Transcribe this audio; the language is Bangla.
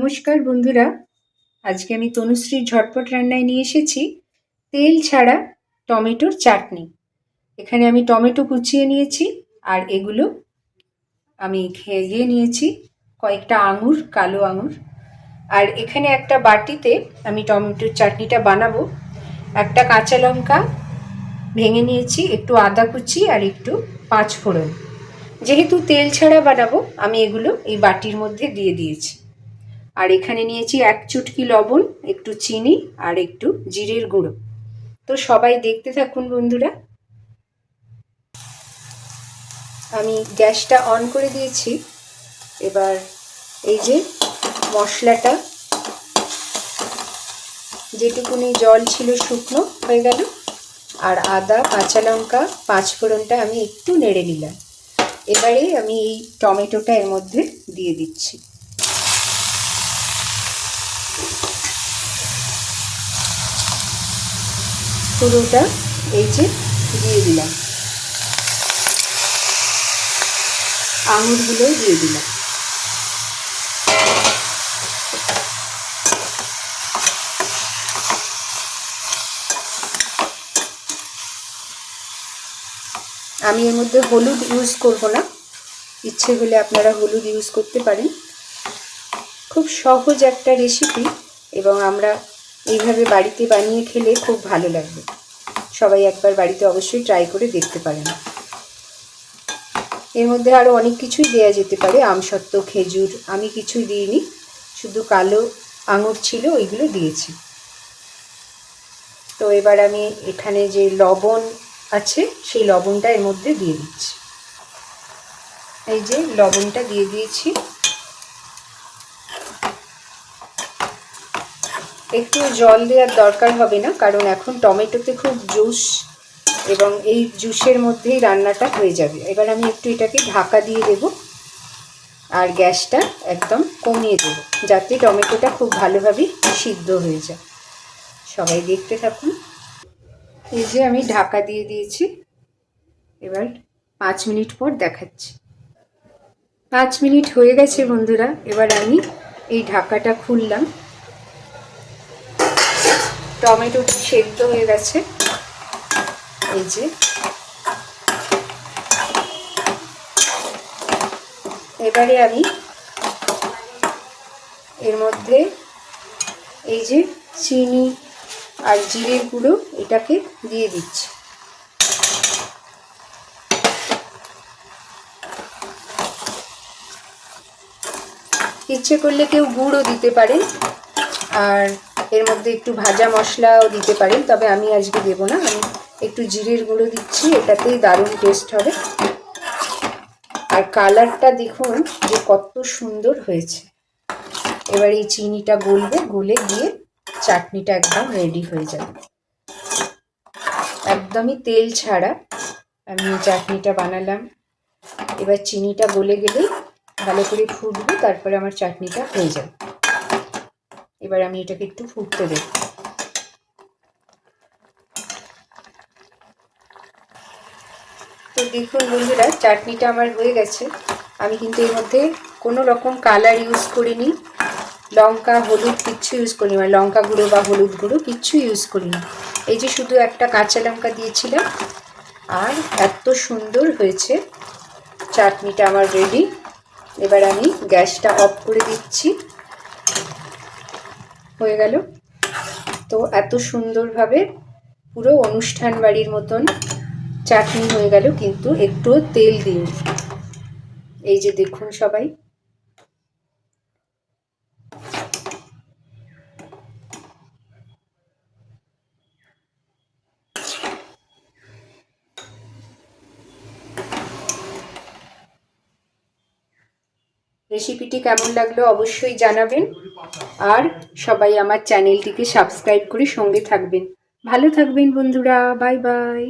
নমস্কার বন্ধুরা, আজকে আমি তনুশ্রীর ঝটপট রান্নায় নিয়ে এসেছি তেল ছাড়া টমেটোর চাটনি। এখানে আমি টমেটো কুচিয়ে নিয়েছি আর এগুলো আমি খেয়ে নিয়েছি কয়েকটা আঙুর, কালো আঙুর। আর এখানে একটা বাটিতে আমি টমেটোর চাটনিটা বানাবো। একটা কাঁচা লঙ্কা ভেঙে নিয়েছি, একটু আদা কুচি আর একটু পাঁচ ফোড়ন। যেহেতু তেল ছাড়া বানাবো আমি এগুলো এই বাটির মধ্যে দিয়ে দিয়েছি। আর এখানে নিয়েছি এক চুটকি লবণ, একটু চিনি আর একটু জিরের গুঁড়ো। তো সবাই দেখতে থাকুন বন্ধুরা। আমি গ্যাসটা অন করে দিয়েছি। এবার এই যে মশলাটা, যেটুকুনি জল ছিল শুকনো হয়ে গেল। আর আদা, কাঁচা লঙ্কা, পাঁচ ফোড়নটা আমি একটু নেড়ে নিলাম। এবারে আমি এই টমেটোটা এর মধ্যে দিয়ে দিচ্ছি। পুরোটা এই যে দিয়ে দিলাম, আঙুরগুলো দিয়ে দিলাম। আমি এর মধ্যে হলুদ ইউজ করব না, ইচ্ছে হলে আপনারা হলুদ ইউজ করতে পারেন। খুব সহজ একটা রেসিপি এবং আমরা এইভাবে বাড়িতে বানিয়ে খেলে খুব ভালো লাগবে। সবাই একবার বাড়িতে অবশ্যই ট্রাই করে দেখতে পারেন। এর মধ্যে আরও অনেক কিছুই দেওয়া যেতে পারে, আমসত্ত্ব, খেজুর। আমি কিছুই দিইনি, শুধু কালো আঙুর ছিল ওইগুলো দিয়েছি। তো এবার আমি এখানে যে লবণ আছে সেই লবণটা এর মধ্যে দিয়ে দিচ্ছি। এই যে লবণটা দিয়ে দিয়েছি। একটু জল দেওয়ার দরকার হবে না, কারণ এখন টমেটোতে খুব জুস এবং এই জুসের মধ্যেই রান্নাটা হয়ে যাবে। এবার আমি একটু এটাকে ঢাকা দিয়ে দেব আর গ্যাসটা একদম কমিয়ে দেব, যাতে টমেটোটা খুব ভালোভাবে সিদ্ধ হয়ে যায়। সবাই দেখতে থাকুন। এই যে আমি ঢাকা দিয়ে দিয়েছি। এবার 5 মিনিট পর দেখাচ্ছি। 5 মিনিট হয়ে গেছে বন্ধুরা। এবার আমি এই ঢাকাটা খুললাম। টমেটোটা সেদ্ধ হয়ে গেছে। এই যে এবারে আমি এর মধ্যে এই যে চিনি আর জিরের গুঁড়ো এটাকে দিয়ে দিচ্ছি। ইচ্ছে করলে কেউ গুঁড়ও দিতে পারেন আর এর মধ্যে একটু ভাজা মশলাও দিতে পারেন, তবে আমি আজকে দেবো না। আমি একটু জিরের গুঁড়ো দিচ্ছি, এটাতেই দারুণ টেস্ট হবে। আর কালারটা দেখুন যে কত সুন্দর হয়েছে। এবার এই চিনিটা গলবে, গলে গিয়ে চাটনিটা একদম রেডি হয়ে যাবে। একদমই তেল ছাড়া আমি এই চাটনিটা বানালাম। এবার চিনিটা গলে গেলেই ভালো করে ফুটবে, তারপরে আমার চাটনিটা হয়ে যাবে। এবার আমি এটাকে একটু ফুটতে দেব। তো দেখুন বন্ধুরা, চাটনিটা আমার হয়ে গেছে। আমি কিন্তু এর মধ্যে কোনো রকম কালার ইউজ করিনি, লঙ্কা হলুদ কিচ্ছু ইউজ করিনি, মানে লঙ্কা গুঁড়ো বা হলুদ গুঁড়ো কিচ্ছু ইউজ করিনি। এই যে শুধু একটা কাঁচা লঙ্কা দিয়েছিলাম। আর এত সুন্দর হয়েছে চাটনিটা আমার রেডি। এবার আমি গ্যাসটা অফ করে দিচ্ছি। হয়ে গেল। তো এত সুন্দরভাবে পুরো অনুষ্ঠান বাড়ির মতন চাটনি হয়ে গেল, কিন্তু একটু তেল দিন। এই যে দেখুন সবাই। রেসিপিটি কেমন লাগলো অবশ্যই জানাবেন। আর সবাই আমার চ্যানেলটিকে সাবস্ক্রাইব করে সঙ্গে থাকবেন। ভালো থাকবেন বন্ধুরা। Bye bye.